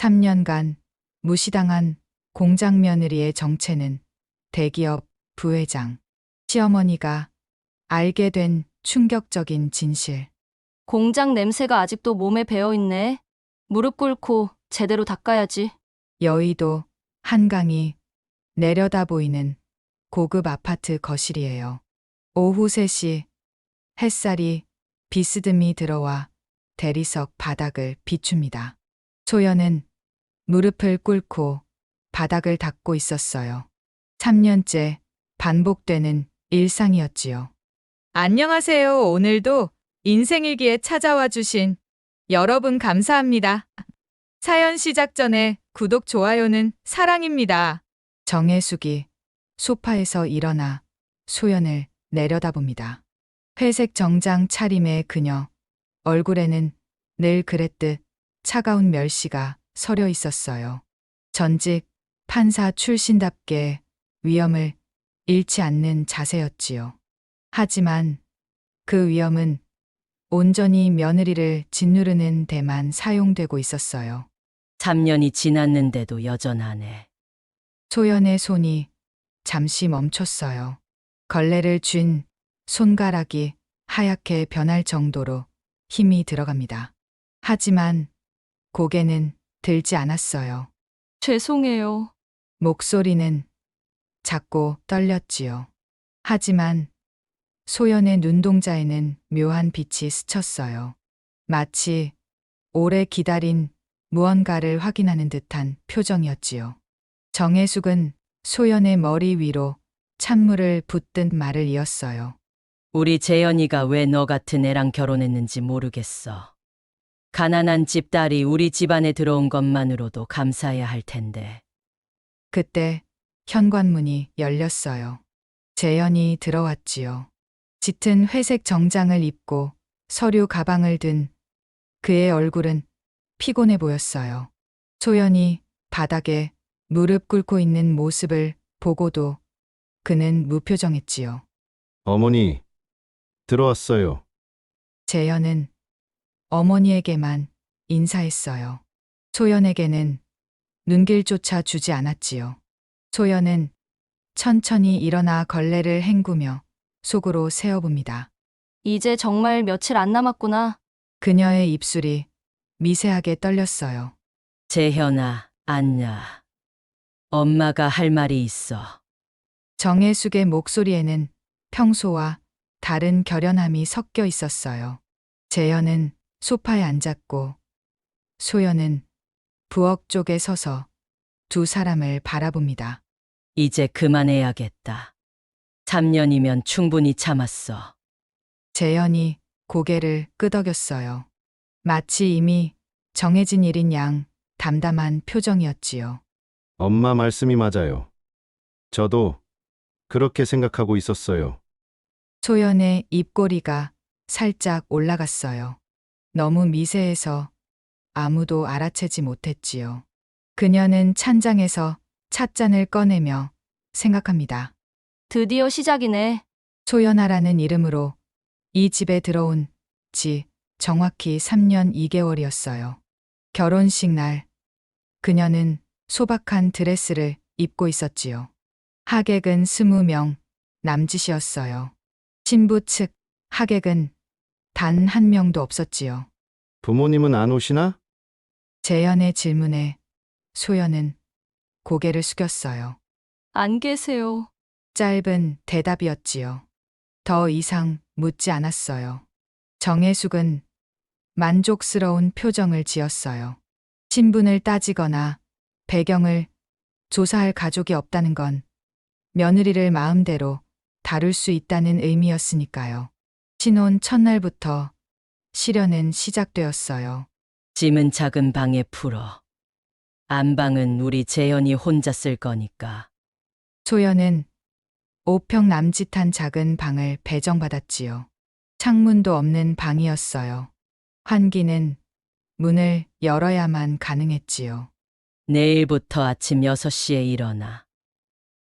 3년간 무시당한 공장 며느리의 정체는 대기업 부회장, 시어머니가 알게 된 충격적인 진실. 공장 냄새가 아직도 몸에 배어있네. 무릎 꿇고 제대로 닦아야지. 여의도 한강이 내려다 보이는 고급 아파트 거실이에요. 오후 3시 햇살이 비스듬히 들어와 대리석 바닥을 비춥니다. 소연은 무릎을 꿇고 바닥을 닦고 있었어요. 3년째 반복되는 일상이었지요. 안녕하세요. 오늘도 인생일기에 찾아와 주신 여러분 감사합니다. 사연 시작 전에 구독, 좋아요는 사랑입니다. 정혜숙이 소파에서 일어나 소연을 내려다봅니다. 회색 정장 차림의 그녀, 얼굴에는 늘 그랬듯 차가운 멸시가 서려 있었어요. 전직 판사 출신답게 위험을 잃지 않는 자세였지요. 하지만 그 위험은 온전히 며느리를 짓누르는 데만 사용되고 있었어요. 3년이 지났는데도 여전하네. 소연의 손이 잠시 멈췄어요. 걸레를 쥔 손가락이 하얗게 변할 정도로 힘이 들어갑니다. 하지만 고개는 들지 않았어요. 죄송해요. 목소리는 작고 떨렸지요. 하지만 소연의 눈동자에는 묘한 빛이 스쳤어요. 마치 오래 기다린 무언가를 확인하는 듯한 표정이었지요. 정혜숙은 소연의 머리 위로 찬물을 붓듯 말을 이었어요. 우리 재현이가 왜 너 같은 애랑 결혼했는지 모르겠어. 가난한 집딸이 우리 집안에 들어온 것만으로도 감사해야 할 텐데. 그때 현관문이 열렸어요. 재현이 들어왔지요. 짙은 회색 정장을 입고 서류 가방을 든 그의 얼굴은 피곤해 보였어요. 소연이 바닥에 무릎 꿇고 있는 모습을 보고도 그는 무표정했지요. 어머니, 들어왔어요. 재현은 어머니에게만 인사했어요. 소연에게는 눈길조차 주지 않았지요. 소연은 천천히 일어나 걸레를 헹구며 속으로 세어봅니다. 이제 정말 며칠 안 남았구나. 그녀의 입술이 미세하게 떨렸어요. 재현아, 안냐. 엄마가 할 말이 있어. 정혜숙의 목소리에는 평소와 다른 결연함이 섞여 있었어요. 재현은 소파에 앉았고 소연은 부엌 쪽에 서서 두 사람을 바라봅니다. 이제 그만해야겠다. 3년이면 충분히 참았어. 재현이 고개를 끄덕였어요. 마치 이미 정해진 일인 양 담담한 표정이었지요. 엄마 말씀이 맞아요. 저도 그렇게 생각하고 있었어요. 소연의 입꼬리가 살짝 올라갔어요. 너무 미세해서 아무도 알아채지 못했지요. 그녀는 찬장에서 찻잔을 꺼내며 생각합니다. 드디어 시작이네. 소연아라는 이름으로 이 집에 들어온 지 정확히 3년 2개월이었어요. 결혼식 날 그녀는 소박한 드레스를 입고 있었지요. 하객은 20명 남짓이었어요. 신부 측 하객은 단 한 명도 없었지요. 부모님은 안 오시나? 재현의 질문에 소연은 고개를 숙였어요. 안 계세요. 짧은 대답이었지요. 더 이상 묻지 않았어요. 정혜숙은 만족스러운 표정을 지었어요. 신분을 따지거나 배경을 조사할 가족이 없다는 건 며느리를 마음대로 다룰 수 있다는 의미였으니까요. 신혼 첫날부터 시련은 시작되었어요. 짐은 작은 방에 풀어. 안방은 우리 재현이 혼자 쓸 거니까. 소연은 5평 남짓한 작은 방을 배정받았지요. 창문도 없는 방이었어요. 환기는 문을 열어야만 가능했지요. 내일부터 아침 6시에 일어나.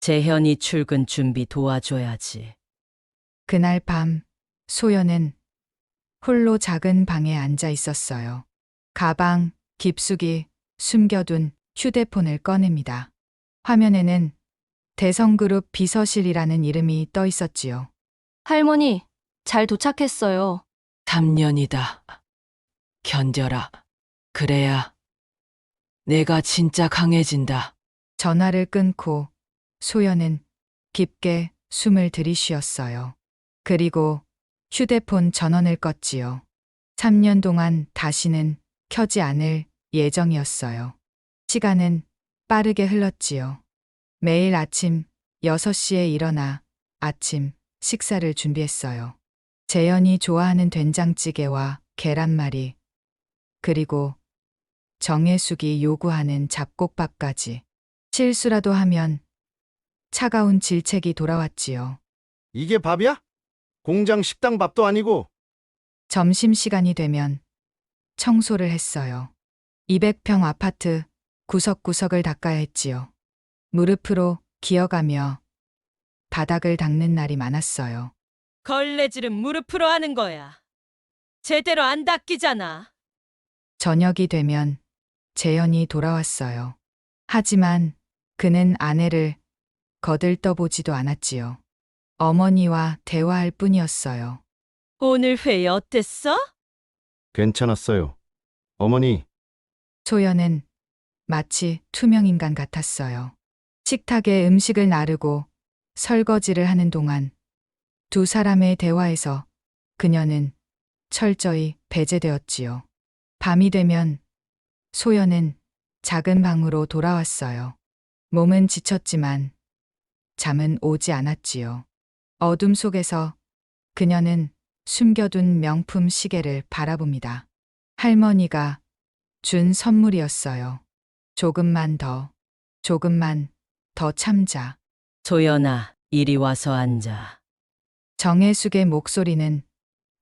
재현이 출근 준비 도와줘야지. 그날 밤 소연은 홀로 작은 방에 앉아 있었어요. 가방, 깊숙이 숨겨둔 휴대폰을 꺼냅니다. 화면에는 대성그룹 비서실이라는 이름이 떠 있었지요. 할머니, 잘 도착했어요. 3년이다. 견뎌라. 그래야 내가 진짜 강해진다. 전화를 끊고 소연은 깊게 숨을 들이쉬었어요. 그리고 휴대폰 전원을 껐지요. 3년 동안 다시는 켜지 않을 예정이었어요. 시간은 빠르게 흘렀지요. 매일 아침 6시에 일어나 아침 식사를 준비했어요. 재현이 좋아하는 된장찌개와 계란말이, 그리고 정혜숙이 요구하는 잡곡밥까지. 실수라도 하면 차가운 질책이 돌아왔지요. 이게 밥이야? 공장 식당 밥도 아니고. 점심시간이 되면 청소를 했어요. 200평 아파트 구석구석을 닦아야 했지요. 무릎으로 기어가며 바닥을 닦는 날이 많았어요. 걸레질은 무릎으로 하는 거야. 제대로 안 닦이잖아. 저녁이 되면 재현이 돌아왔어요. 하지만 그는 아내를 거들떠보지도 않았지요. 어머니와 대화할 뿐이었어요. 오늘 회의 어땠어? 괜찮았어요. 어머니, 소연은 마치 투명인간 같았어요. 식탁에 음식을 나르고 설거지를 하는 동안 두 사람의 대화에서 그녀는 철저히 배제되었지요. 밤이 되면 소연은 작은 방으로 돌아왔어요. 몸은 지쳤지만 잠은 오지 않았지요. 어둠 속에서 그녀는 숨겨둔 명품 시계를 바라봅니다. 할머니가 준 선물이었어요. 조금만 더 참자. 소연아, 이리 와서 앉아. 정혜숙의 목소리는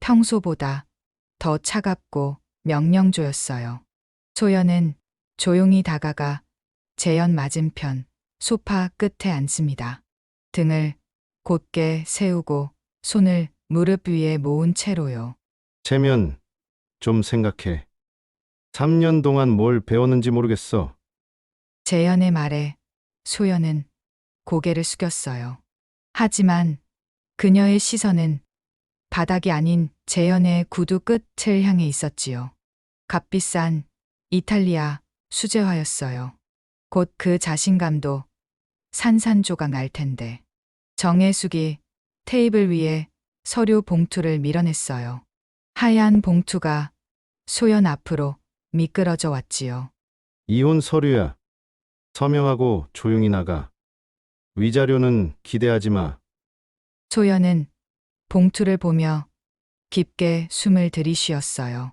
평소보다 더 차갑고 명령조였어요. 소연은 조용히 다가가 재현 맞은편 소파 끝에 앉습니다. 등을 곧게 세우고 손을 무릎 위에 모은 채로요. 체면 좀 생각해. 3년 동안 뭘 배웠는지 모르겠어. 재현의 말에 소연은 고개를 숙였어요. 하지만 그녀의 시선은 바닥이 아닌 재현의 구두 끝을 향해 있었지요. 값비싼 이탈리아 수제화였어요. 곧 그 자신감도 산산조각 날 텐데. 정혜숙이 테이블 위에 서류 봉투를 밀어냈어요. 하얀 봉투가 소연 앞으로 미끄러져 왔지요. 이혼 서류야. 서명하고 조용히 나가. 위자료는 기대하지 마. 소연은 봉투를 보며 깊게 숨을 들이쉬었어요.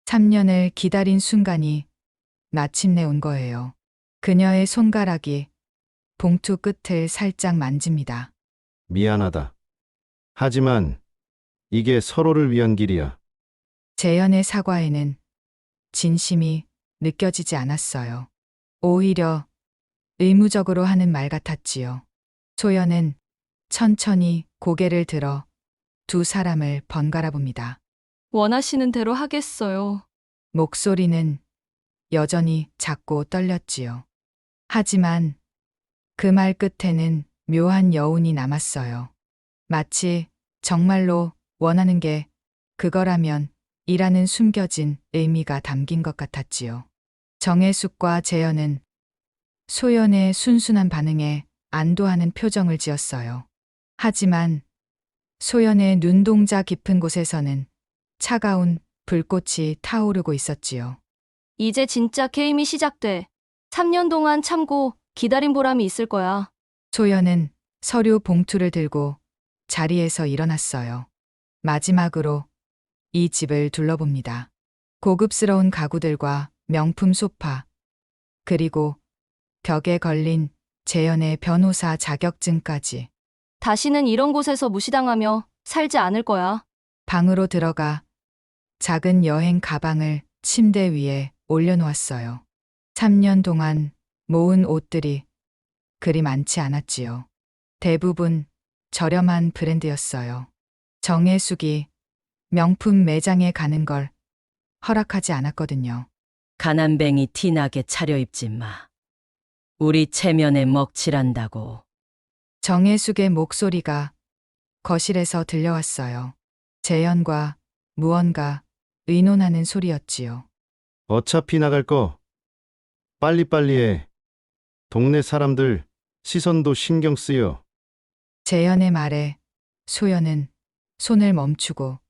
3년을 기다린 순간이 마침내 온 거예요. 그녀의 손가락이 봉투 끝을 살짝 만집니다. 미안하다. 하지만 이게 서로를 위한 길이야. 재현의 사과에는 진심이 느껴지지 않았어요. 오히려 의무적으로 하는 말 같았지요. 소연은 천천히 고개를 들어 두 사람을 번갈아 봅니다. 원하시는 대로 하겠어요. 목소리는 여전히 작고 떨렸지요. 하지만 그 말 끝에는 묘한 여운이 남았어요. 마치 정말로 원하는 게 그거라면 이라는 숨겨진 의미가 담긴 것 같았지요. 정혜숙과 재현은 소연의 순순한 반응에 안도하는 표정을 지었어요. 하지만 소연의 눈동자 깊은 곳에서는 차가운 불꽃이 타오르고 있었지요. 이제 진짜 게임이 시작돼. 3년 동안 참고 기다린 보람이 있을 거야. 소연은 서류 봉투를 들고 자리에서 일어났어요. 마지막으로 이 집을 둘러봅니다. 고급스러운 가구들과 명품 소파, 그리고 벽에 걸린 재현의 변호사 자격증까지. 다시는 이런 곳에서 무시당하며 살지 않을 거야. 방으로 들어가 작은 여행 가방을 침대 위에 올려놓았어요. 3년 동안 모은 옷들이 그리 많지 않았지요. 대부분 저렴한 브랜드였어요. 정혜숙이 명품 매장에 가는 걸 허락하지 않았거든요. 가난뱅이 티나게 차려입지 마. 우리 체면에 먹칠한다고. 정혜숙의 목소리가 거실에서 들려왔어요. 재현과 무언가 의논하는 소리였지요. 어차피 나갈 거 빨리빨리 해. 동네 사람들 시선도 신경 쓰여. 재현의 말에 소연은 손을 멈추고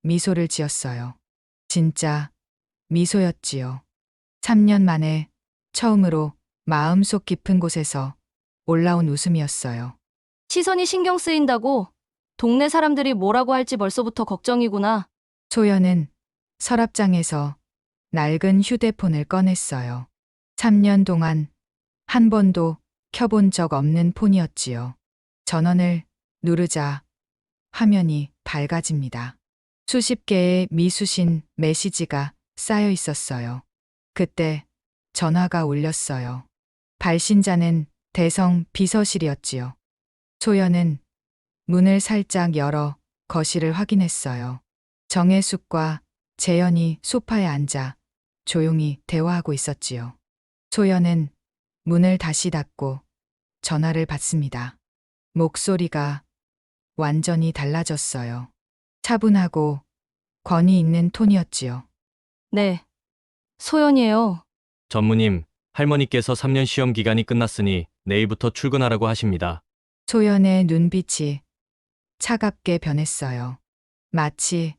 미소를 지었어요. 진짜 미소였지요. 3년 만에 처음으로 마음속 깊은 곳에서 올라온 웃음이었어요. 시선이 신경 쓰인다고? 동네 사람들이 뭐라고 할지 벌써부터 걱정이구나. 소연은 서랍장에서 낡은 휴대폰을 꺼냈어요. 3년 동안 한 번도 켜본 적 없는 폰이었지요. 전원을 누르자 화면이 밝아집니다. 수십 개의 미수신 메시지가 쌓여 있었어요. 그때 전화가 울렸어요. 발신자는 대성 비서실이었지요. 소연은 문을 살짝 열어 거실을 확인했어요. 정혜숙과 재현이 소파에 앉아 조용히 대화하고 있었지요. 소연은 문을 다시 닫고 전화를 받습니다. 목소리가 완전히 달라졌어요. 차분하고 권위 있는 톤이었지요. 네. 소연이에요. 전무님, 할머니께서 3년 시험 기간이 끝났으니 내일부터 출근하라고 하십니다. 소연의 눈빛이 차갑게 변했어요. 마치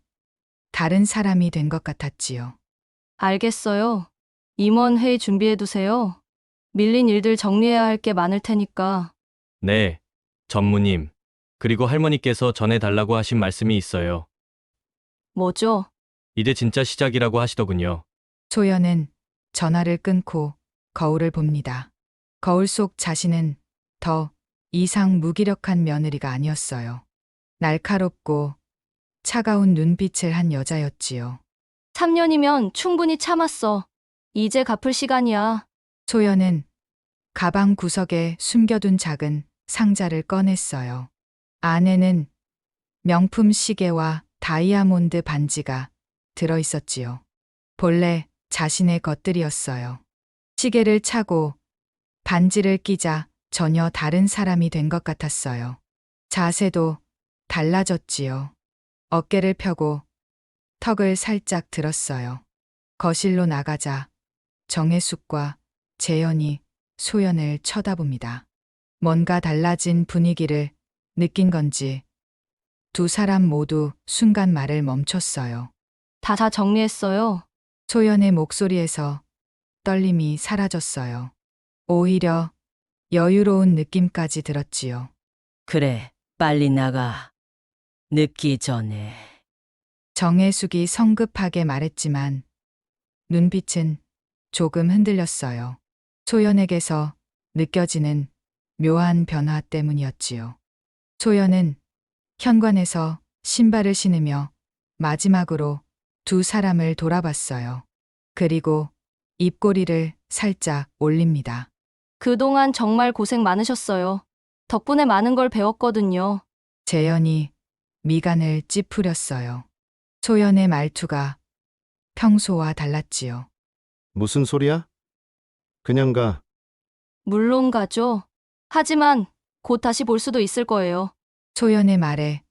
다른 사람이 된 것 같았지요. 알겠어요. 임원 회의 준비해두세요. 밀린 일들 정리해야 할 게 많을 테니까. 네, 전무님. 그리고 할머니께서 전해달라고 하신 말씀이 있어요. 뭐죠? 이제 진짜 시작이라고 하시더군요. 소연은 전화를 끊고 거울을 봅니다. 거울 속 자신은 더 이상 무기력한 며느리가 아니었어요. 날카롭고 차가운 눈빛을 한 여자였지요. 3년이면 충분히 참았어. 이제 갚을 시간이야. 소연은 가방 구석에 숨겨둔 작은 상자를 꺼냈어요. 안에는 명품 시계와 다이아몬드 반지가 들어있었지요. 본래 자신의 것들이었어요. 시계를 차고 반지를 끼자 전혀 다른 사람이 된 것 같았어요. 자세도 달라졌지요. 어깨를 펴고 턱을 살짝 들었어요. 거실로 나가자 정혜숙과 재현이 소연을 쳐다봅니다. 뭔가 달라진 분위기를 느낀 건지 두 사람 모두 순간 말을 멈췄어요. 다 정리했어요. 소연의 목소리에서 떨림이 사라졌어요. 오히려 여유로운 느낌까지 들었지요. 그래, 빨리 나가. 늦기 전에. 정혜숙이 성급하게 말했지만 눈빛은 조금 흔들렸어요. 소연에게서 느껴지는 묘한 변화 때문이었지요. 소연은 현관에서 신발을 신으며 마지막으로 두 사람을 돌아봤어요. 그리고 입꼬리를 살짝 올립니다. 그동안 정말 고생 많으셨어요. 덕분에 많은 걸 배웠거든요. 재현이 미간을 찌푸렸어요. 소연의 말투가 평소와 달랐지요. 무슨 소리야? 그냥 가. 물론 가죠. 하지만 곧 다시 볼 수도 있을 거예요. 소연의 말에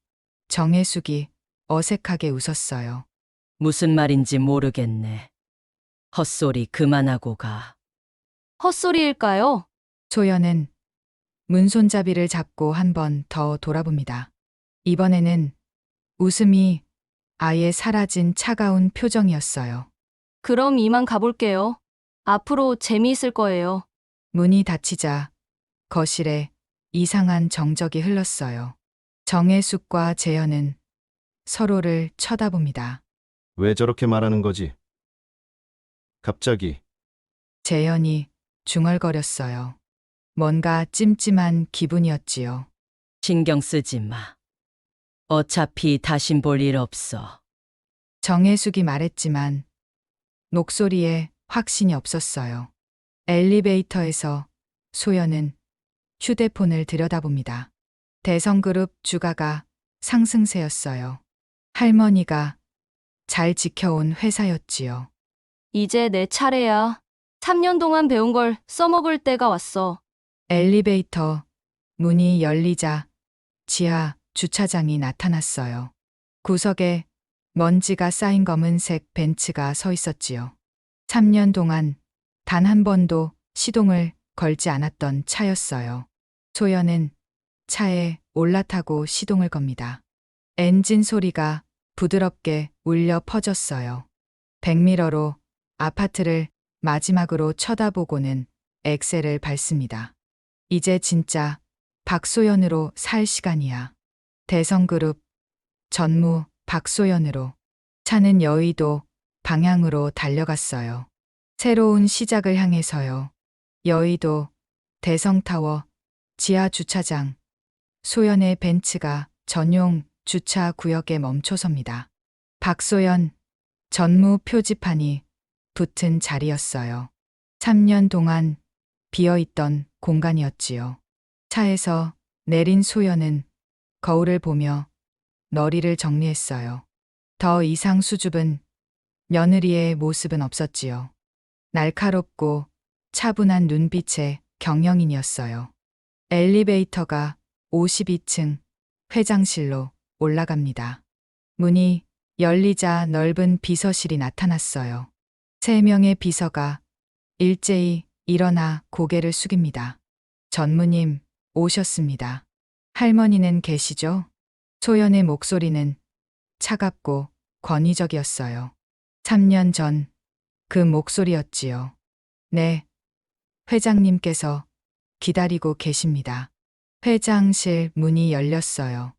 정혜숙이 어색하게 웃었어요. 무슨 말인지 모르겠네. 헛소리 그만하고 가. 헛소리일까요? 소연은 문손잡이를 잡고 한 번 더 돌아봅니다. 이번에는 웃음이 아예 사라진 차가운 표정이었어요. 그럼 이만 가볼게요. 앞으로 재미있을 거예요. 문이 닫히자 거실에 이상한 정적이 흘렀어요. 정혜숙과 재현은 서로를 쳐다봅니다. 왜 저렇게 말하는 거지? 갑자기. 재현이 중얼거렸어요. 뭔가 찜찜한 기분이었지요. 신경 쓰지 마. 어차피 다신 볼 일 없어. 정혜숙이 말했지만 목소리에 확신이 없었어요. 엘리베이터에서 소연은 휴대폰을 들여다봅니다. 대성그룹 주가가 상승세였어요. 할머니가 잘 지켜온 회사였지요. 이제 내 차례야. 3년 동안 배운 걸 써먹을 때가 왔어. 엘리베이터 문이 열리자 지하 주차장이 나타났어요. 구석에 먼지가 쌓인 검은색 벤츠가 서 있었지요. 3년 동안 단 한 번도 시동을 걸지 않았던 차였어요. 소연은 차에 올라타고 시동을 겁니다. 엔진 소리가 부드럽게 울려 퍼졌어요. 백미러로 아파트를 마지막으로 쳐다보고는 엑셀을 밟습니다. 이제 진짜 박소연으로 살 시간이야. 대성그룹 전무 박소연으로 차는 여의도 방향으로 달려갔어요. 새로운 시작을 향해서요. 여의도 대성타워 지하 주차장 소연의 벤츠가 전용 주차 구역에 멈춰섭니다. 박소연 전무 표지판이 붙은 자리였어요. 3년 동안 비어있던 공간이었지요. 차에서 내린 소연은 거울을 보며 머리를 정리했어요. 더 이상 수줍은 며느리의 모습은 없었지요. 날카롭고 차분한 눈빛의 경영인이었어요. 엘리베이터가 52층 회장실로 올라갑니다. 문이 열리자 넓은 비서실이 나타났어요. 3명의 비서가 일제히 일어나 고개를 숙입니다. 전무님 오셨습니다. 할머니는 계시죠? 소연의 목소리는 차갑고 권위적이었어요. 3년 전 그 목소리였지요. 네, 회장님께서 기다리고 계십니다. 회장실 문이 열렸어요.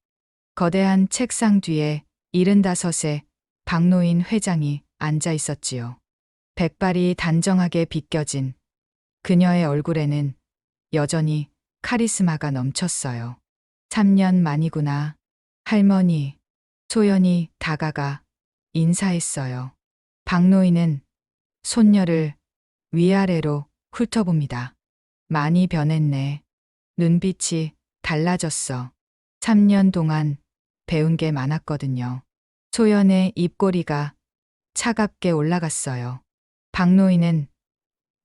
거대한 책상 뒤에 75의 박노인 회장이 앉아 있었지요. 백발이 단정하게 빗겨진 그녀의 얼굴에는 여전히 카리스마가 넘쳤어요. 3년 만이구나. 할머니, 소연이 다가가 인사했어요. 박노인은 손녀를 위아래로 훑어봅니다. 많이 변했네. 눈빛이 달라졌어. 3년 동안 배운 게 많았거든요. 소연의 입꼬리가 차갑게 올라갔어요. 박노인은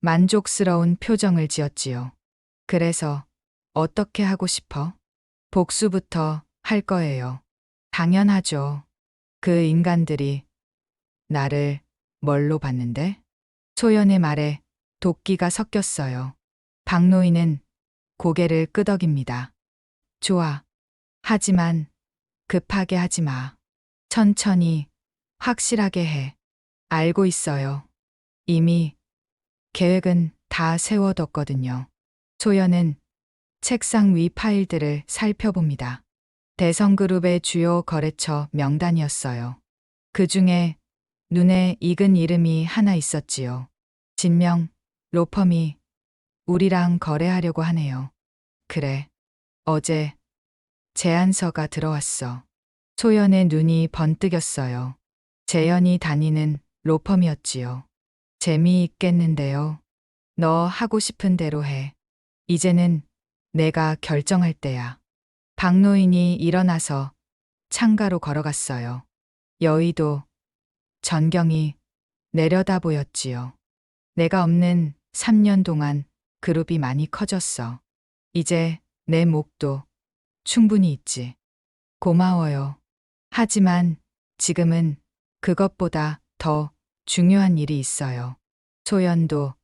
만족스러운 표정을 지었지요. 그래서 어떻게 하고 싶어? 복수부터 할 거예요. 당연하죠. 그 인간들이 나를 뭘로 봤는데? 소연의 말에 도끼가 섞였어요. 박노인은 고개를 끄덕입니다. 좋아. 하지만 급하게 하지 마. 천천히, 확실하게 해. 알고 있어요. 이미 계획은 다 세워뒀거든요. 소연은 책상 위 파일들을 살펴봅니다. 대성그룹의 주요 거래처 명단이었어요. 그 중에 눈에 익은 이름이 하나 있었지요. 진명, 로펌이 우리랑 거래하려고 하네요. 그래. 어제 제안서가 들어왔어. 소연의 눈이 번뜩였어요. 재현이 다니는 로펌이었지요. 재미있겠는데요. 너 하고 싶은 대로 해. 이제는 내가 결정할 때야. 박노인이 일어나서 창가로 걸어갔어요. 여의도 전경이 내려다 보였지요. 내가 없는 3년 동안 그룹이 많이 커졌어. 이제 내 목도 충분히 있지. 고마워요. 하지만 지금은 그것보다 더 중요한 일이 있어요. 소연도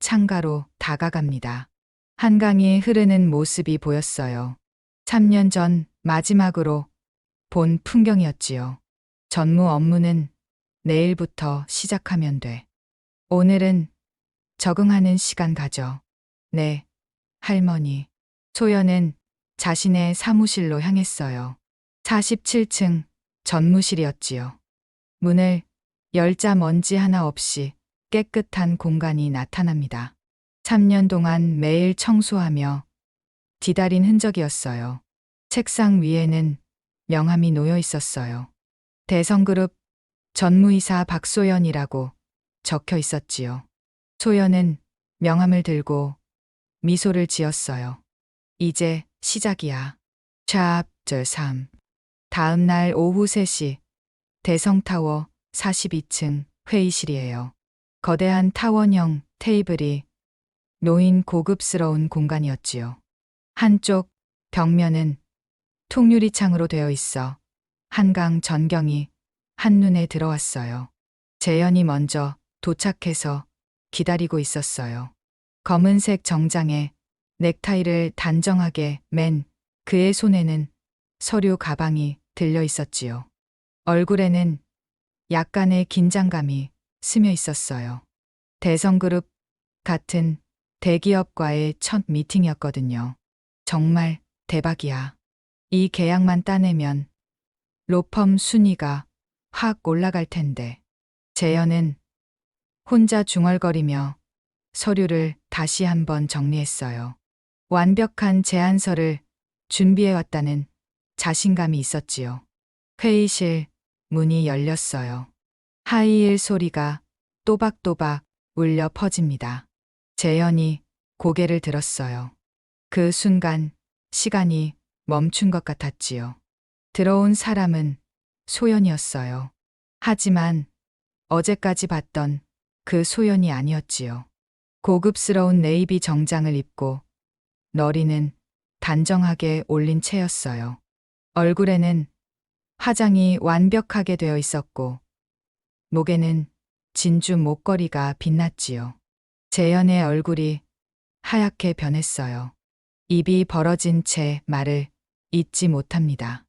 창가로 다가갑니다. 한강이 흐르는 모습이 보였어요. 3년 전 마지막으로 본 풍경이었지요. 전무 업무는 내일부터 시작하면 돼. 오늘은 적응하는 시간 가져. 네, 할머니. 소연은 자신의 사무실로 향했어요. 47층 전무실이었지요. 문을 열자 먼지 하나 없이 깨끗한 공간이 나타납니다. 3년 동안 매일 청소하며 디달인 흔적이었어요. 책상 위에는 명함이 놓여 있었어요. 대성그룹 전무이사 박소연이라고 적혀 있었지요. 소연은 명함을 들고 미소를 지었어요. 이제 시작이야. 챕터 3. 다음 날 오후 3시 대성타워 42층 회의실이에요. 거대한 타원형 테이블이 놓인 고급스러운 공간이었지요. 한쪽 벽면은 통유리창으로 되어 있어 한강 전경이 한눈에 들어왔어요. 재현이 먼저 도착해서 기다리고 있었어요. 검은색 정장에 넥타이를 단정하게 맨 그의 손에는 서류 가방이 들려 있었지요. 얼굴에는 약간의 긴장감이 스며 있었어요. 대성그룹 같은 대기업과의 첫 미팅이었거든요. 정말 대박이야. 이 계약만 따내면 로펌 순위가 확 올라갈 텐데. 재현은 혼자 중얼거리며 서류를 다시 한번 정리했어요. 완벽한 제안서를 준비해왔다는 자신감이 있었지요. 회의실 문이 열렸어요. 하이힐 소리가 또박또박 울려 퍼집니다. 재현이 고개를 들었어요. 그 순간 시간이 멈춘 것 같았지요. 들어온 사람은 소연이었어요. 하지만 어제까지 봤던 그 소연이 아니었지요. 고급스러운 네이비 정장을 입고 너리는 단정하게 올린 채였어요. 얼굴에는 화장이 완벽하게 되어 있었고 목에는 진주 목걸이가 빛났지요. 재현의 얼굴이 하얗게 변했어요. 입이 벌어진 채 말을 잇지 못합니다.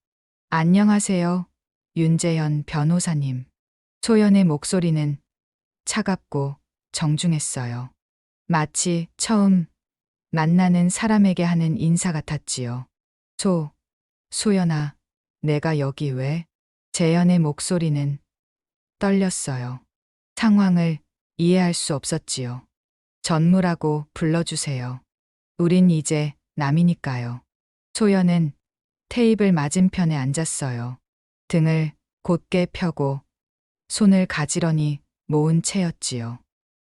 안녕하세요, 윤재현 변호사님. 소연의 목소리는 차갑고 정중했어요. 마치 처음 만나는 사람에게 하는 인사 같았지요. 소연아, 내가 여기 왜? 재현의 목소리는 떨렸어요. 상황을 이해할 수 없었지요. 전무라고 불러주세요. 우린 이제 남이니까요. 소연은 테이블 맞은편에 앉았어요. 등을 곧게 펴고 손을 가지런히 모은 채였지요.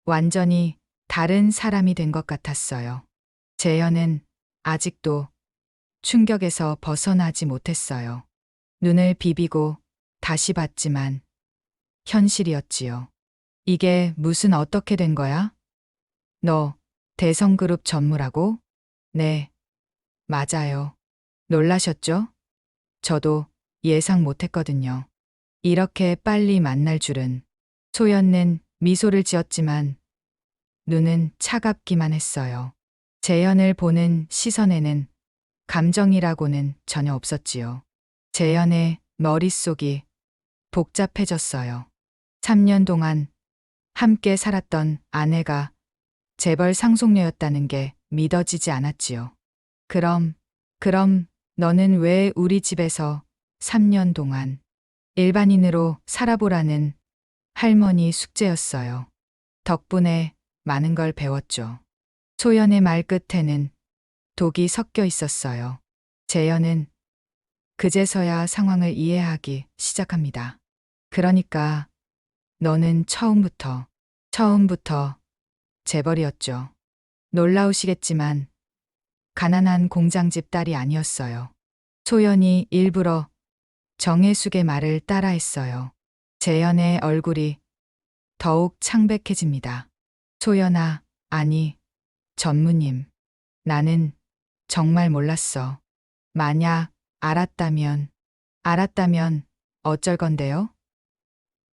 완전히 다른 사람이 된 것 같았어요. 재현은 아직도 충격에서 벗어나지 못했어요. 눈을 비비고 다시 봤지만 현실이었지요. 이게 무슨 어떻게 된 거야? 너 대성그룹 전무라고? 네, 맞아요. 놀라셨죠? 저도 예상 못했거든요. 이렇게 빨리 만날 줄은. 소연은 미소를 지었지만 눈은 차갑기만 했어요. 재현을 보는 시선에는 감정이라고는 전혀 없었지요. 재현의 머릿속이 복잡해졌어요. 3년 동안 함께 살았던 아내가 재벌 상속녀였다는 게 믿어지지 않았지요. 그럼 너는 왜 우리 집에서 3년 동안 일반인으로 살아보라는 할머니 숙제였어요. 덕분에 많은 걸 배웠죠. 소연의 말 끝에는 독이 섞여 있었어요. 재현은 그제서야 상황을 이해하기 시작합니다. 그러니까 너는 처음부터 재벌이었죠. 놀라우시겠지만 가난한 공장집 딸이 아니었어요. 소연이 일부러 정혜숙의 말을 따라했어요. 재현의 얼굴이 더욱 창백해집니다. 소연아, 아니, 전무님. 나는 정말 몰랐어. 만약 알았다면 어쩔 건데요?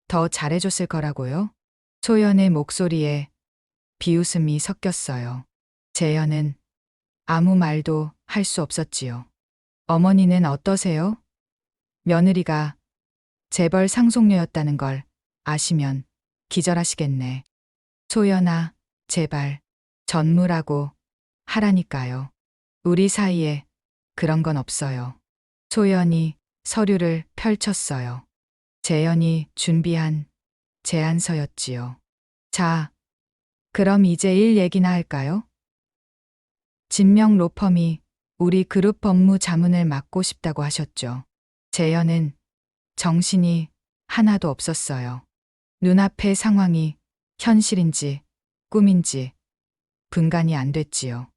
더 잘해줬을 거라고요? 소연의 목소리에 비웃음이 섞였어요. 재현은 아무 말도 할 수 없었지요. 어머니는 어떠세요? 며느리가 재벌 상속녀였다는 걸 아시면 기절하시겠네. 소연아, 제발 전무라고 하라니까요. 우리 사이에 그런 건 없어요. 소연이 서류를 펼쳤어요. 재현이 준비한 제안서였지요. 자, 그럼 이제 일 얘기나 할까요? 진명 로펌이 우리 그룹 법무 자문을 맡고 싶다고 하셨죠. 재현은 정신이 하나도 없었어요. 눈앞의 상황이 현실인지 꿈인지 분간이 안 됐지요.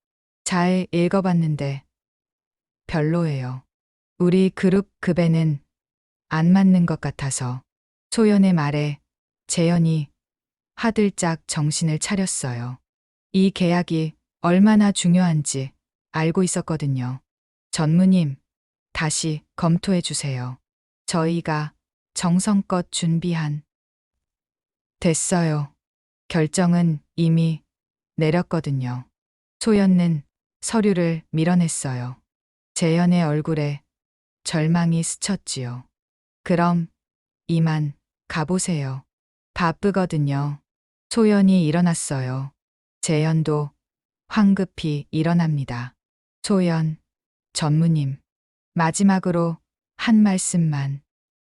잘 읽어봤는데 별로예요. 우리 그룹 급에는 안 맞는 것 같아서. 소연의 말에 재현이 화들짝 정신을 차렸어요. 이 계약이 얼마나 중요한지 알고 있었거든요. 전무님, 다시 검토해 주세요. 저희가 정성껏 준비한. 됐어요. 결정은 이미 내렸거든요. 소연은 서류를 밀어냈어요. 재현의 얼굴에 절망이 스쳤지요. 그럼 이만 가보세요. 바쁘거든요. 소연이 일어났어요. 재현도 황급히 일어납니다. 소연, 전무님, 마지막으로 한 말씀만.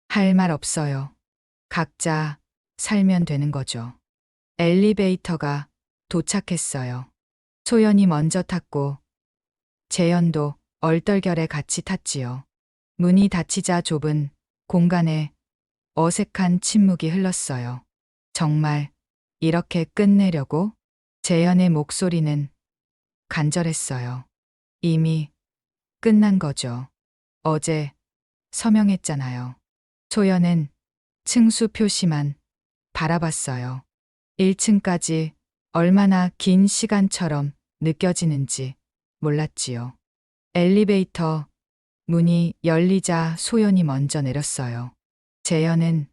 할 말 없어요. 각자 살면 되는 거죠. 엘리베이터가 도착했어요. 소연이 먼저 탔고 재현도 얼떨결에 같이 탔지요. 문이 닫히자 좁은 공간에 어색한 침묵이 흘렀어요. 정말 이렇게 끝내려고? 재현의 목소리는 간절했어요. 이미 끝난 거죠. 어제 서명했잖아요. 소연은 층수 표시만 바라봤어요. 1층까지 얼마나 긴 시간처럼 느껴지는지 몰랐지요. 엘리베이터 문이 열리자 소연이 먼저 내렸어요. 재현은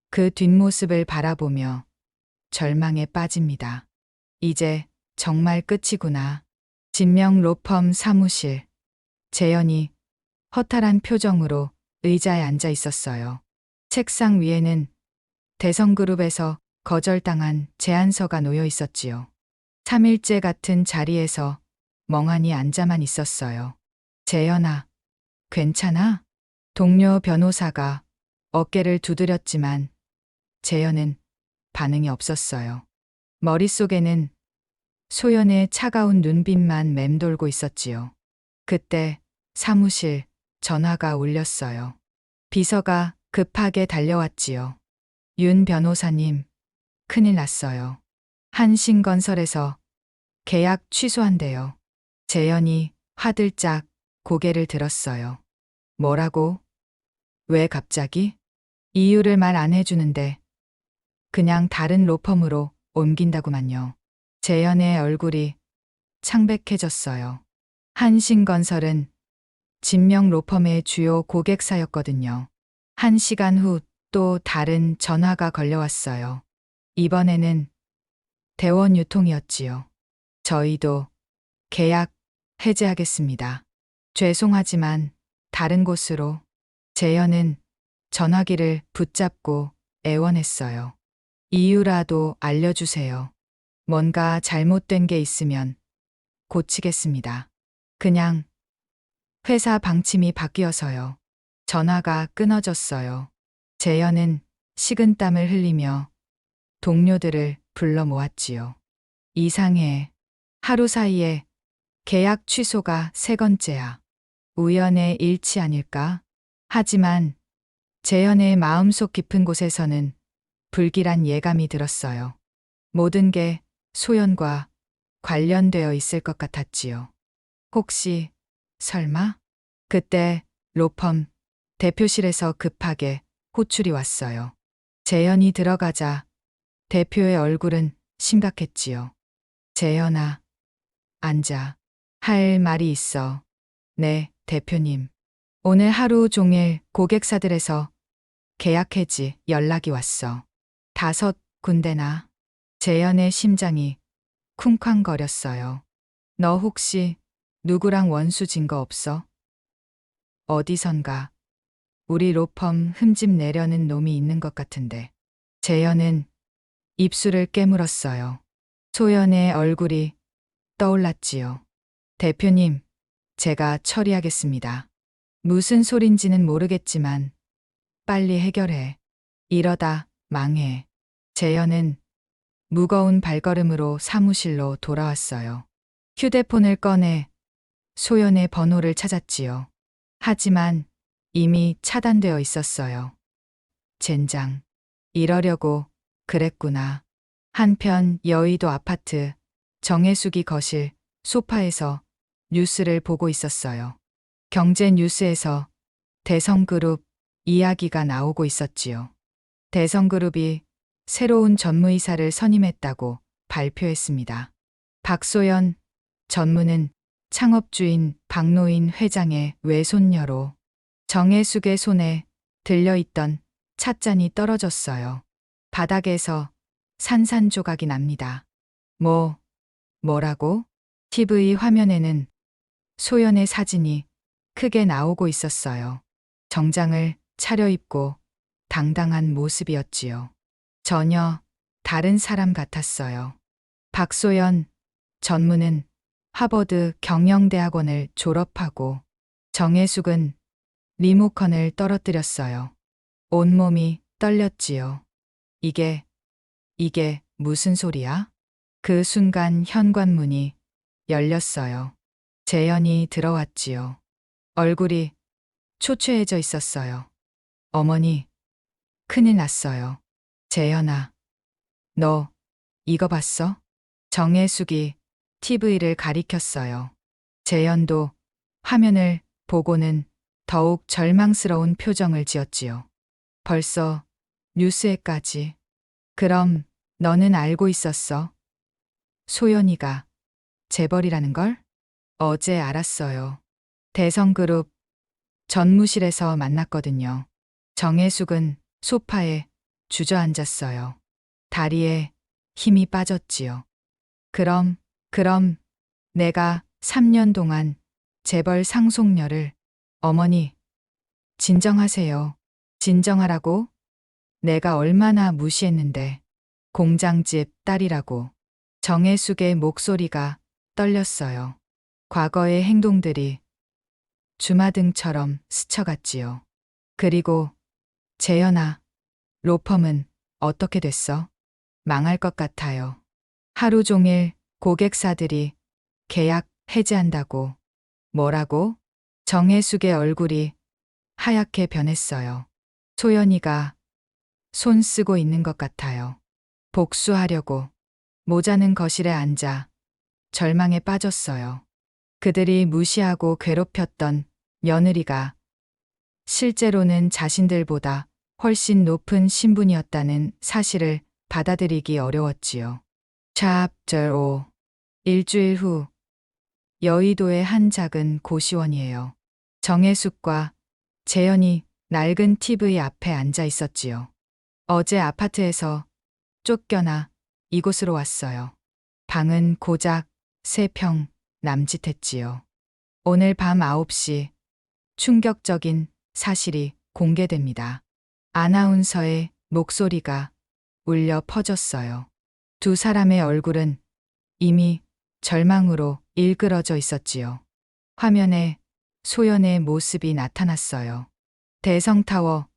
그 뒷모습을 바라보며 절망에 빠집니다. 이제 정말 끝이구나. 진명 로펌 사무실. 재현이 허탈한 표정으로 의자에 앉아 있었어요. 책상 위에는 대성그룹에서 거절당한 제안서가 놓여 있었지요. 3일째 같은 자리에서 멍하니 앉아만 있었어요. 재현아, 괜찮아? 동료 변호사가 어깨를 두드렸지만 재현은 반응이 없었어요. 머릿속에는 소연의 차가운 눈빛만 맴돌고 있었지요. 그때 사무실 전화가 울렸어요. 비서가 급하게 달려왔지요. 윤 변호사님, 큰일 났어요. 한신건설에서 계약 취소한대요. 재현이 화들짝 고개를 들었어요. 뭐라고? 왜 갑자기? 이유를 말 안 해주는데 그냥 다른 로펌으로 옮긴다구만요. 재현의 얼굴이 창백해졌어요. 한신건설은 진명 로펌의 주요 고객사였거든요. 1시간 후 또 다른 전화가 걸려왔어요. 이번에는 대원유통이었지요. 저희도 계약 해제하겠습니다. 죄송하지만 다른 곳으로. 재현은 전화기를 붙잡고 애원했어요. 이유라도 알려주세요. 뭔가 잘못된 게 있으면 고치겠습니다. 그냥 회사 방침이 바뀌어서요. 전화가 끊어졌어요. 재현은 식은땀을 흘리며 동료들을 불러 모았지요. 이상해. 하루 사이에 계약 취소가 3번째야. 우연의 일치 아닐까? 하지만 재현의 마음속 깊은 곳에서는 불길한 예감이 들었어요. 모든 게 소연과 관련되어 있을 것 같았지요. 혹시 설마? 그때 로펌 대표실에서 급하게 호출이 왔어요. 재현이 들어가자 대표의 얼굴은 심각했지요. 재현아, 앉아. 할 말이 있어. 네, 대표님. 오늘 하루 종일 고객사들에서 계약 해지 연락이 왔어. 5군데나. 재현의 심장이 쿵쾅거렸어요. 너 혹시 누구랑 원수 진 거 없어? 어디선가 우리 로펌 흠집 내려는 놈이 있는 것 같은데. 재현은 입술을 깨물었어요. 소연의 얼굴이 떠올랐지요. 대표님, 제가 처리하겠습니다. 무슨 소린지는 모르겠지만 빨리 해결해. 이러다 망해. 재현은 무거운 발걸음으로 사무실로 돌아왔어요. 휴대폰을 꺼내 소연의 번호를 찾았지요. 하지만 이미 차단되어 있었어요. 젠장. 이러려고 그랬구나. 한편 여의도 아파트 정혜숙이 거실 소파에서 뉴스를 보고 있었어요. 경제 뉴스에서 대성그룹 이야기가 나오고 있었지요. 대성그룹이 새로운 전무이사를 선임했다고 발표했습니다. 박소연 전무는 창업주인 박노인 회장의 외손녀로 정혜숙의 손에 들려있던 찻잔이 떨어졌어요. 바닥에서 산산조각이 납니다. 뭐라고? TV 화면에는 소연의 사진이 크게 나오고 있었어요. 정장을 차려입고 당당한 모습이었지요. 전혀 다른 사람 같았어요. 박소연 전무는 하버드 경영대학원을 졸업하고 정혜숙은 리모컨을 떨어뜨렸어요. 온몸이 떨렸지요. 이게 무슨 소리야? 그 순간 현관문이 열렸어요. 재현이 들어왔지요. 얼굴이 초췌해져 있었어요. 어머니, 큰일 났어요. 재현아, 너 이거 봤어? 정혜숙이 TV를 가리켰어요. 재현도 화면을 보고는 더욱 절망스러운 표정을 지었지요. 벌써 뉴스에까지. 그럼 너는 알고 있었어? 소연이가 재벌이라는 걸? 어제 알았어요. 대성그룹 전무실에서 만났거든요. 정혜숙은 소파에 주저앉았어요. 다리에 힘이 빠졌지요. 그럼 내가 3년 동안 재벌 상속녀를 어머니, 진정하세요. 진정하라고? 내가 얼마나 무시했는데. 공장집 딸이라고. 정혜숙의 목소리가 떨렸어요. 과거의 행동들이 주마등처럼 스쳐갔지요. 그리고 재현아, 로펌은 어떻게 됐어? 망할 것 같아요. 하루 종일 고객사들이 계약 해지한다고. 뭐라고? 정혜숙의 얼굴이 하얗게 변했어요. 소연이가 손 쓰고 있는 것 같아요. 복수하려고. 모자는 거실에 앉아 절망에 빠졌어요. 그들이 무시하고 괴롭혔던 며느리가 실제로는 자신들보다 훨씬 높은 신분이었다는 사실을 받아들이기 어려웠지요. 챕터 5. 일주일 후 여의도의 한 작은 고시원이에요. 정혜숙과 재현이 낡은 TV 앞에 앉아 있었지요. 어제 아파트에서 쫓겨나 이곳으로 왔어요. 방은 고작 3평 남짓했지요. 오늘 밤 9시 충격적인 사실이 공개됩니다. 아나운서의 목소리가 울려 퍼졌어요. 두 사람의 얼굴은 이미 절망으로 일그러져 있었지요. 화면에 소연의 모습이 나타났어요. 대성타워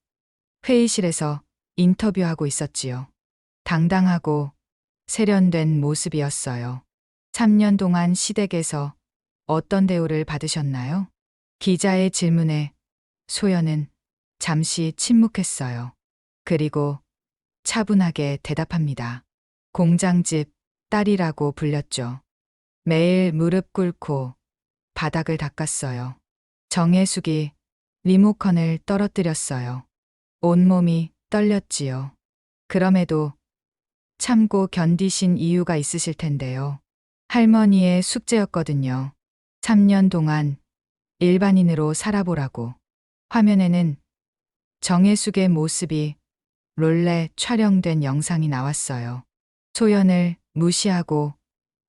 회의실에서 인터뷰하고 있었지요. 당당하고 세련된 모습이었어요. 3년 동안 시댁에서 어떤 대우를 받으셨나요? 기자의 질문에 소연은 잠시 침묵했어요. 그리고 차분하게 대답합니다. 공장집 딸이라고 불렸죠. 매일 무릎 꿇고 바닥을 닦았어요. 정혜숙이 리모컨을 떨어뜨렸어요. 온몸이 떨렸지요. 그럼에도 참고 견디신 이유가 있으실 텐데요. 할머니의 숙제였거든요. 3년 동안 일반인으로 살아보라고. 화면에는 정혜숙의 모습이 롤레 촬영된 영상이 나왔어요. 소연을 무시하고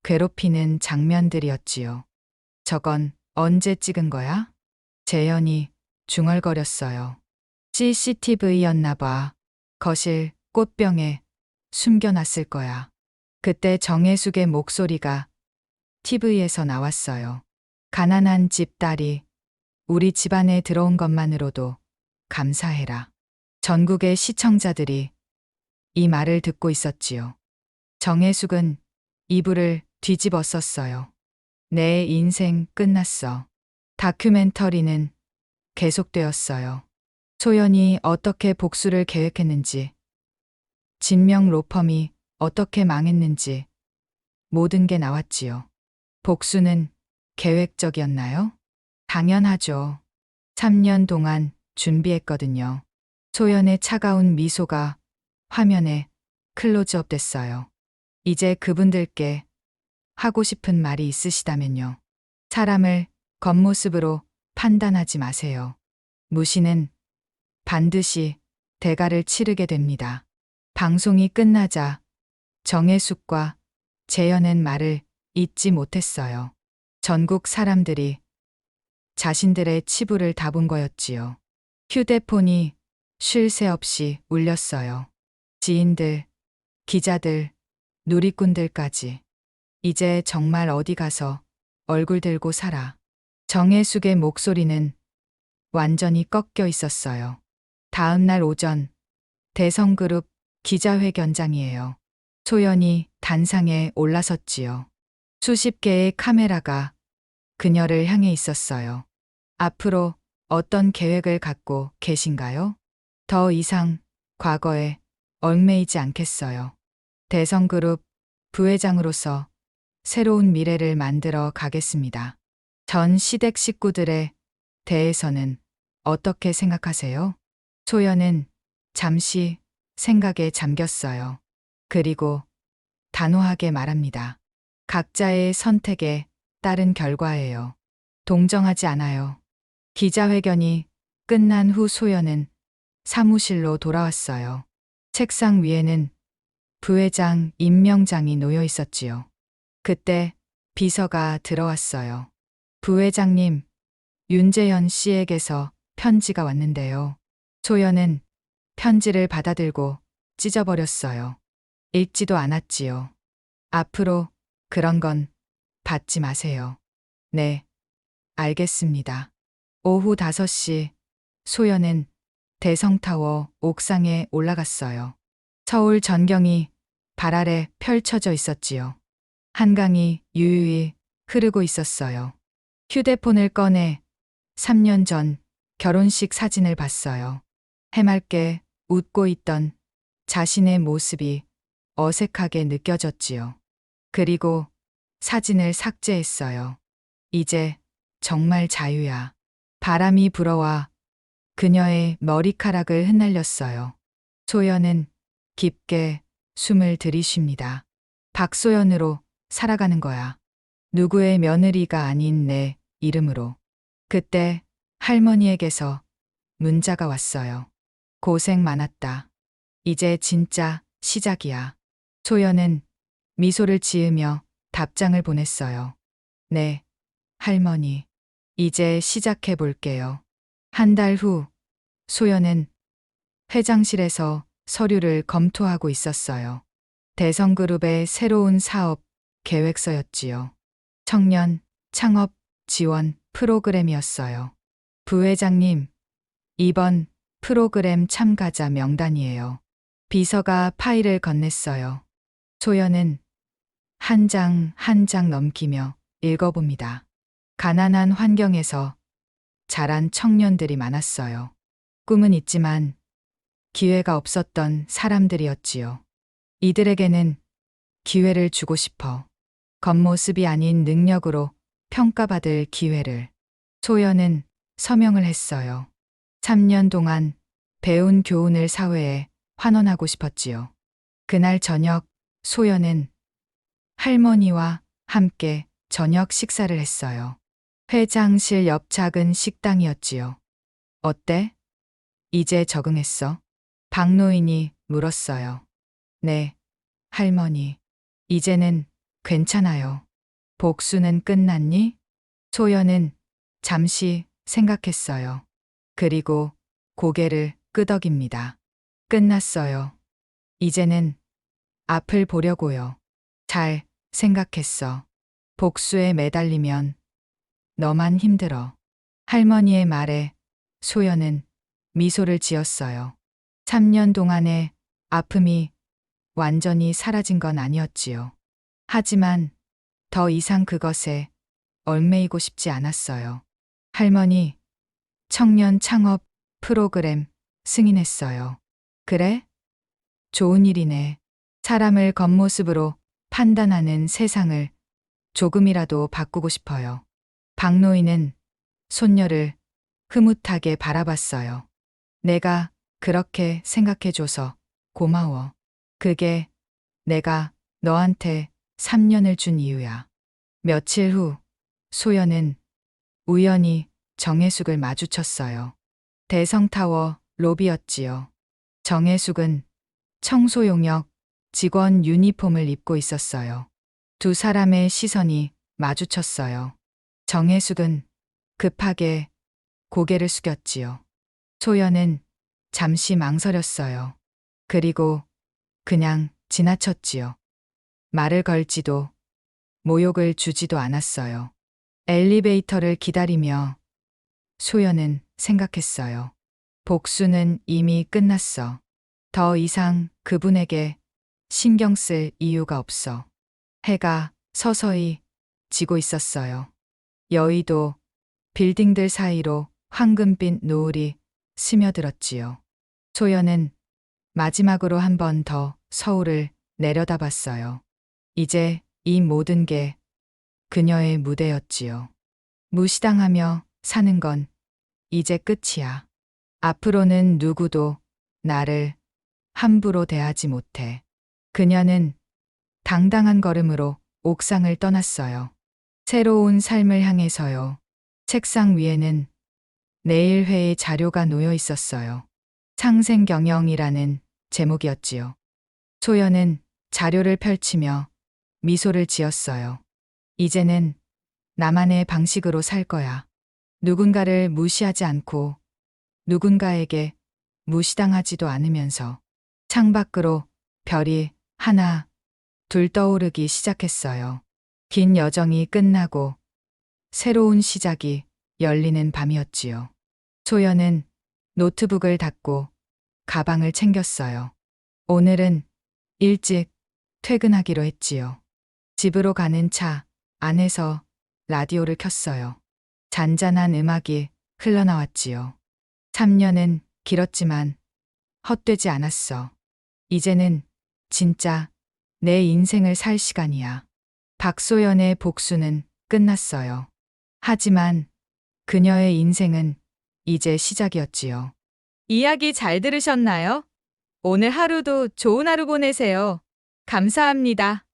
괴롭히는 장면들이었지요. 저건 언제 찍은 거야? 재현이 중얼거렸어요. CCTV였나 봐. 거실 꽃병에 숨겨놨을 거야. 그때 정혜숙의 목소리가 TV에서 나왔어요. 가난한 집 딸이 우리 집안에 들어온 것만으로도 감사해라. 전국의 시청자들이 이 말을 듣고 있었지요. 정혜숙은 이불을 뒤집어 썼어요. 내 인생 끝났어. 다큐멘터리는 계속되었어요. 소연이 어떻게 복수를 계획했는지, 진명 로펌이 어떻게 망했는지 모든 게 나왔지요. 복수는 계획적이었나요? 당연하죠. 3년 동안 준비했거든요. 소연의 차가운 미소가 화면에 클로즈업 됐어요. 이제 그분들께 하고 싶은 말이 있으시다면요. 사람을 겉모습으로 판단하지 마세요. 무시는 반드시 대가를 치르게 됩니다. 방송이 끝나자 정혜숙과 재현은 말을 잇지 못했어요. 전국 사람들이 자신들의 치부를 다 본 거였지요. 휴대폰이 쉴 새 없이 울렸어요. 지인들, 기자들, 누리꾼들까지. 이제 정말 어디 가서 얼굴 들고 살아. 정혜숙의 목소리는 완전히 꺾여 있었어요. 다음 날 오전, 대성그룹 기자회견장이에요. 소연이 단상에 올라섰지요. 수십 개의 카메라가 그녀를 향해 있었어요. 앞으로 어떤 계획을 갖고 계신가요? 더 이상 과거에 얽매이지 않겠어요. 대성그룹 부회장으로서 새로운 미래를 만들어 가겠습니다. 전 시댁 식구들에 대해서는 어떻게 생각하세요? 소연은 잠시 생각에 잠겼어요. 그리고 단호하게 말합니다. 각자의 선택에 따른 결과예요. 동정하지 않아요. 기자회견이 끝난 후 소연은 사무실로 돌아왔어요. 책상 위에는 부회장 임명장이 놓여 있었지요. 그때 비서가 들어왔어요. 부회장님, 윤재현 씨에게서 편지가 왔는데요. 소연은 편지를 받아들고 찢어버렸어요. 읽지도 않았지요. 앞으로 그런 건 받지 마세요. 네, 알겠습니다. 오후 5시 소연은 대성타워 옥상에 올라갔어요. 서울 전경이 발 아래 펼쳐져 있었지요. 한강이 유유히 흐르고 있었어요. 휴대폰을 꺼내 3년 전 결혼식 사진을 봤어요. 해맑게 웃고 있던 자신의 모습이 어색하게 느껴졌지요. 그리고 사진을 삭제했어요. 이제 정말 자유야. 바람이 불어와 그녀의 머리카락을 흩날렸어요. 소연은 깊게 숨을 들이쉽니다. 박소연으로 살아가는 거야. 누구의 며느리가 아닌 내 이름으로. 그때 할머니에게서 문자가 왔어요. 고생 많았다. 이제 진짜 시작이야. 소연은 미소를 지으며 답장을 보냈어요. 네, 할머니. 이제 시작해 볼게요. 한 달 후, 소연은 회장실에서 서류를 검토하고 있었어요. 대성그룹의 새로운 사업 계획서였지요. 청년 창업 지원 프로그램이었어요. 부회장님, 이번 프로그램 참가자 명단이에요. 비서가 파일을 건넸어요. 소연은 한 장 한 장 넘기며 읽어봅니다. 가난한 환경에서 자란 청년들이 많았어요. 꿈은 있지만 기회가 없었던 사람들이었지요. 이들에게는 기회를 주고 싶어. 겉모습이 아닌 능력으로 평가받을 기회를. 소연은 서명을 했어요. 3년 동안 배운 교훈을 사회에 환원하고 싶었지요. 그날 저녁 소연은 할머니와 함께 저녁 식사를 했어요. 회장실 옆 작은 식당이었지요. 어때? 이제 적응했어? 박노인이 물었어요. 네, 할머니. 이제는 괜찮아요. 복수는 끝났니? 소연은 잠시 생각했어요. 그리고 고개를 끄덕입니다. 끝났어요. 이제는 앞을 보려고요. 잘 생각했어. 복수에 매달리면 너만 힘들어. 할머니의 말에 소연은 미소를 지었어요. 3년 동안의 아픔이 완전히 사라진 건 아니었지요. 하지만 더 이상 그것에 얽매이고 싶지 않았어요. 할머니, 청년 창업 프로그램 승인했어요. 그래? 좋은 일이네. 사람을 겉모습으로 판단하는 세상을 조금이라도 바꾸고 싶어요. 박노인은 손녀를 흐뭇하게 바라봤어요. 내가 그렇게 생각해줘서 고마워. 그게 내가 너한테 3년을 준 이유야. 며칠 후 소연은 우연히 정혜숙을 마주쳤어요. 대성타워 로비였지요. 정혜숙은 청소용역 직원 유니폼을 입고 있었어요. 두 사람의 시선이 마주쳤어요. 정혜숙은 급하게 고개를 숙였지요. 소연은 잠시 망설였어요. 그리고 그냥 지나쳤지요. 말을 걸지도 모욕을 주지도 않았어요. 엘리베이터를 기다리며 소연은 생각했어요. 복수는 이미 끝났어. 더 이상 그분에게 신경 쓸 이유가 없어. 해가 서서히 지고 있었어요. 여의도 빌딩들 사이로 황금빛 노을이 스며들었지요. 소연은 마지막으로 한 번 더 서울을 내려다봤어요. 이제 이 모든 게 그녀의 무대였지요. 무시당하며 사는 건 이제 끝이야. 앞으로는 누구도 나를 함부로 대하지 못해. 그녀는 당당한 걸음으로 옥상을 떠났어요. 새로운 삶을 향해서요. 책상 위에는 내일 회의 자료가 놓여 있었어요. 상생경영이라는 제목이었지요. 소연은 자료를 펼치며 미소를 지었어요. 이제는 나만의 방식으로 살 거야. 누군가를 무시하지 않고 누군가에게 무시당하지도 않으면서 창밖으로 별이 하나, 둘 떠오르기 시작했어요. 긴 여정이 끝나고 새로운 시작이 열리는 밤이었지요. 소연은 노트북을 닫고 가방을 챙겼어요. 오늘은 일찍 퇴근하기로 했지요. 집으로 가는 차 안에서 라디오를 켰어요. 잔잔한 음악이 흘러나왔지요. 3년은 길었지만 헛되지 않았어. 이제는 진짜 내 인생을 살 시간이야. 박소연의 복수는 끝났어요. 하지만 그녀의 인생은 이제 시작이었지요. 이야기 잘 들으셨나요? 오늘 하루도 좋은 하루 보내세요. 감사합니다.